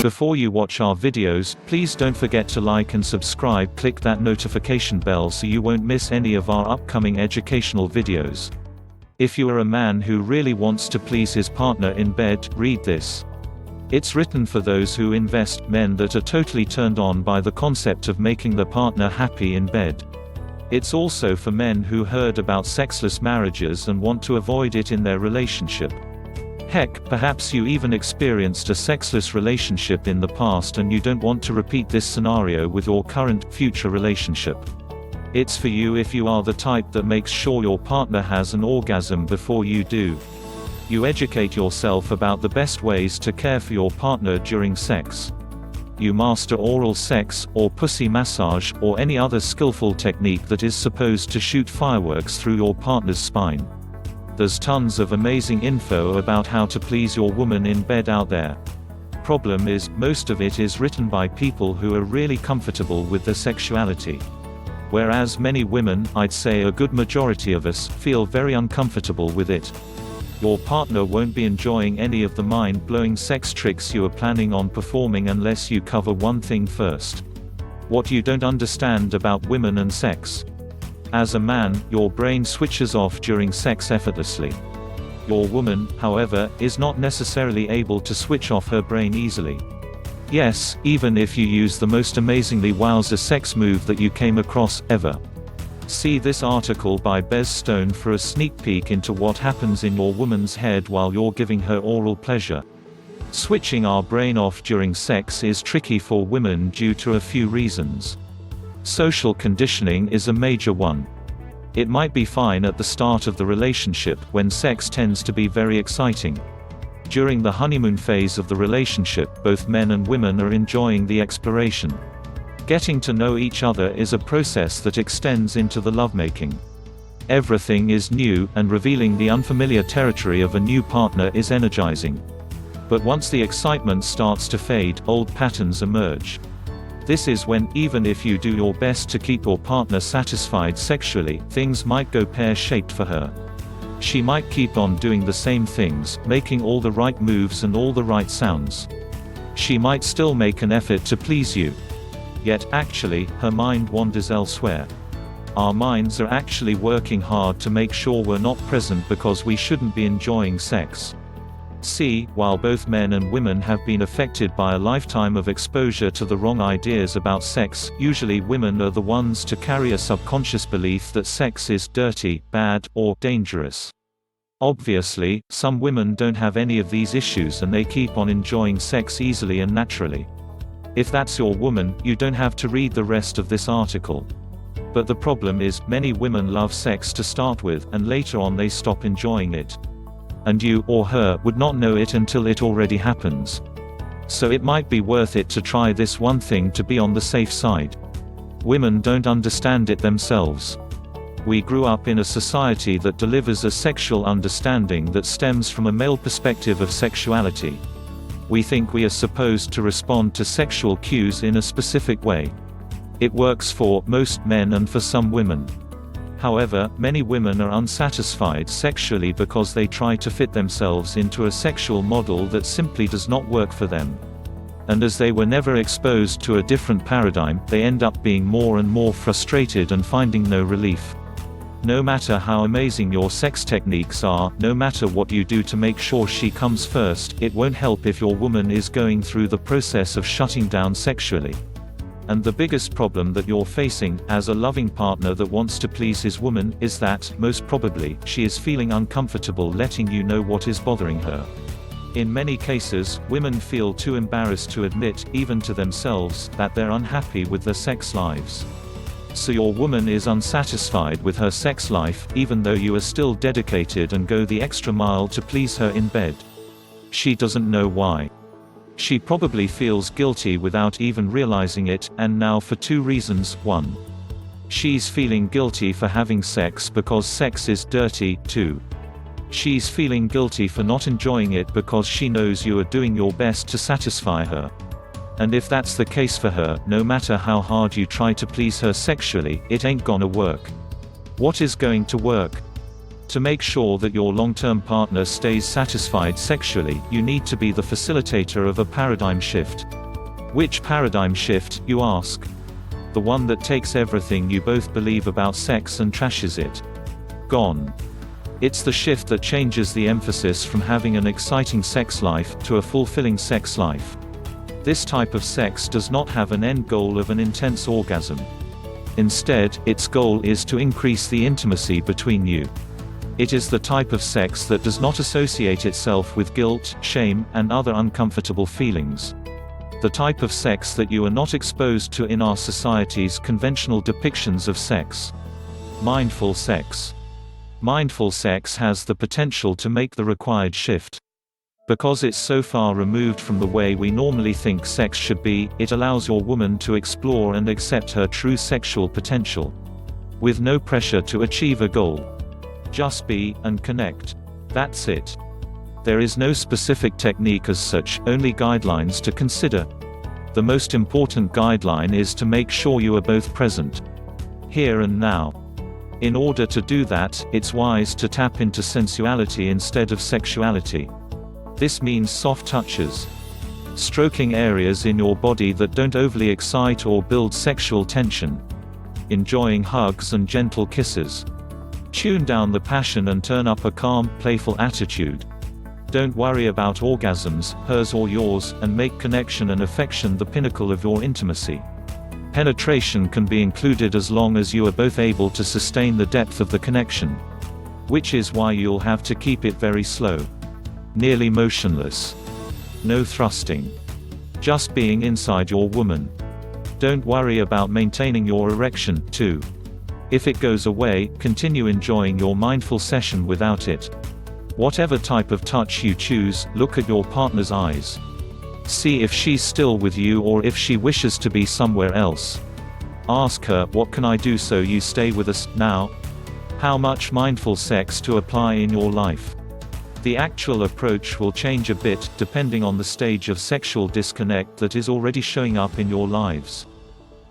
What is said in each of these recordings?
Before you watch our videos, please don't forget to like and subscribe. Click that notification bell so you won't miss any of our upcoming educational videos. If you are a man who really wants to please his partner in bed, read this. It's written for those who invest, men that are totally turned on by the concept of making their partner happy in bed. It's also for men who heard about sexless marriages and want to avoid it in their relationship. Heck, perhaps you even experienced a sexless relationship in the past and you don't want to repeat this scenario with your current, future relationship. It's for you if you are the type that makes sure your partner has an orgasm before you do. You educate yourself about the best ways to care for your partner during sex. You master oral sex, or pussy massage, or any other skillful technique that is supposed to shoot fireworks through your partner's spine. There's tons of amazing info about how to please your woman in bed out there. Problem is, most of it is written by people who are really comfortable with their sexuality. Whereas many women, I'd say a good majority of us, feel very uncomfortable with it. Your partner won't be enjoying any of the mind-blowing sex tricks you are planning on performing unless you cover one thing first. What you don't understand about women and sex. As a man, your brain switches off during sex effortlessly. Your woman, however, is not necessarily able to switch off her brain easily. Yes, even if you use the most amazingly wowza sex move that you came across, ever. See this article by Bez Stone for a sneak peek into what happens in your woman's head while you're giving her oral pleasure. Switching our brain off during sex is tricky for women due to a few reasons. Social conditioning is a major one. It might be fine at the start of the relationship, when sex tends to be very exciting. During the honeymoon phase of the relationship, both men and women are enjoying the exploration. Getting to know each other is a process that extends into the lovemaking. Everything is new, and revealing the unfamiliar territory of a new partner is energizing. But once the excitement starts to fade, old patterns emerge. This is when, even if you do your best to keep your partner satisfied sexually, things might go pear-shaped for her. She might keep on doing the same things, making all the right moves and all the right sounds. She might still make an effort to please you. Yet, actually, her mind wanders elsewhere. Our minds are actually working hard to make sure we're not present because we shouldn't be enjoying sex. See, while both men and women have been affected by a lifetime of exposure to the wrong ideas about sex, usually women are the ones to carry a subconscious belief that sex is dirty, bad, or dangerous. Obviously, some women don't have any of these issues and they keep on enjoying sex easily and naturally. If that's your woman, you don't have to read the rest of this article. But the problem is, many women love sex to start with, and later on they stop enjoying it. And you, or her, would not know it until it already happens. So it might be worth it to try this one thing to be on the safe side. Women don't understand it themselves. We grew up in a society that delivers a sexual understanding that stems from a male perspective of sexuality. We think we are supposed to respond to sexual cues in a specific way. It works for most men and for some women. However, many women are unsatisfied sexually because they try to fit themselves into a sexual model that simply does not work for them. And as they were never exposed to a different paradigm, they end up being more and more frustrated and finding no relief. No matter how amazing your sex techniques are, no matter what you do to make sure she comes first, it won't help if your woman is going through the process of shutting down sexually. And the biggest problem that you're facing, as a loving partner that wants to please his woman, is that, most probably, she is feeling uncomfortable letting you know what is bothering her. In many cases, women feel too embarrassed to admit, even to themselves, that they're unhappy with their sex lives. So your woman is unsatisfied with her sex life, even though you are still dedicated and go the extra mile to please her in bed. She doesn't know why. She probably feels guilty without even realizing it, and now for two reasons. 1. She's feeling guilty for having sex because sex is dirty. 2. She's feeling guilty for not enjoying it because she knows you are doing your best to satisfy her. And if that's the case for her, no matter how hard you try to please her sexually, it ain't gonna work. What is going to work? To make sure that your long-term partner stays satisfied sexually, you need to be the facilitator of a paradigm shift. Which paradigm shift, you ask? The one that takes everything you both believe about sex and trashes it. Gone. It's the shift that changes the emphasis from having an exciting sex life to a fulfilling sex life. This type of sex does not have an end goal of an intense orgasm. Instead, its goal is to increase the intimacy between you. It is the type of sex that does not associate itself with guilt, shame, and other uncomfortable feelings. The type of sex that you are not exposed to in our society's conventional depictions of sex. Mindful sex. Mindful sex has the potential to make the required shift. Because it's so far removed from the way we normally think sex should be, it allows your woman to explore and accept her true sexual potential. With no pressure to achieve a goal. Just be, and connect. That's it. There is no specific technique as such, only guidelines to consider. The most important guideline is to make sure you are both present. Here and now. In order to do that, it's wise to tap into sensuality instead of sexuality. This means soft touches. Stroking areas in your body that don't overly excite or build sexual tension. Enjoying hugs and gentle kisses. Tune down the passion and turn up a calm, playful attitude. Don't worry about orgasms, hers or yours, and make connection and affection the pinnacle of your intimacy. Penetration can be included as long as you are both able to sustain the depth of the connection. Which is why you'll have to keep it very slow. Nearly motionless. No thrusting. Just being inside your woman. Don't worry about maintaining your erection, too. If it goes away, continue enjoying your mindful session without it. Whatever type of touch you choose, look at your partner's eyes. See if she's still with you or if she wishes to be somewhere else. Ask her, what can I do so you stay with us, now? How much mindful sex to apply in your life? The actual approach will change a bit, depending on the stage of sexual disconnect that is already showing up in your lives.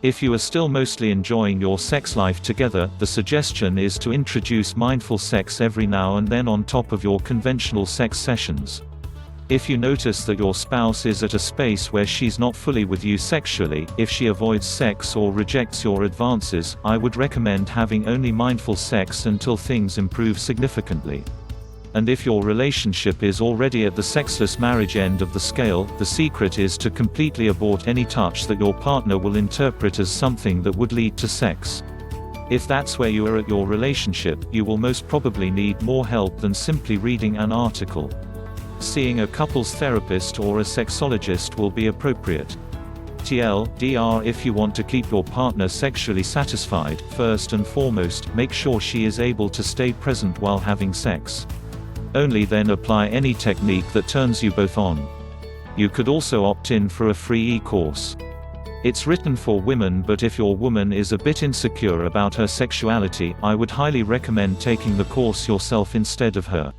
If you are still mostly enjoying your sex life together, the suggestion is to introduce mindful sex every now and then on top of your conventional sex sessions. If you notice that your spouse is at a space where she's not fully with you sexually, if she avoids sex or rejects your advances, I would recommend having only mindful sex until things improve significantly. And if your relationship is already at the sexless marriage end of the scale, the secret is to completely abort any touch that your partner will interpret as something that would lead to sex. If that's where you are at your relationship, you will most probably need more help than simply reading an article. Seeing a couples therapist or a sexologist will be appropriate. TLDR: if you want to keep your partner sexually satisfied, first and foremost, make sure she is able to stay present while having sex. Only then apply any technique that turns you both on. You could also opt in for a free e-course. It's written for women, but if your woman is a bit insecure about her sexuality, I would highly recommend taking the course yourself instead of her.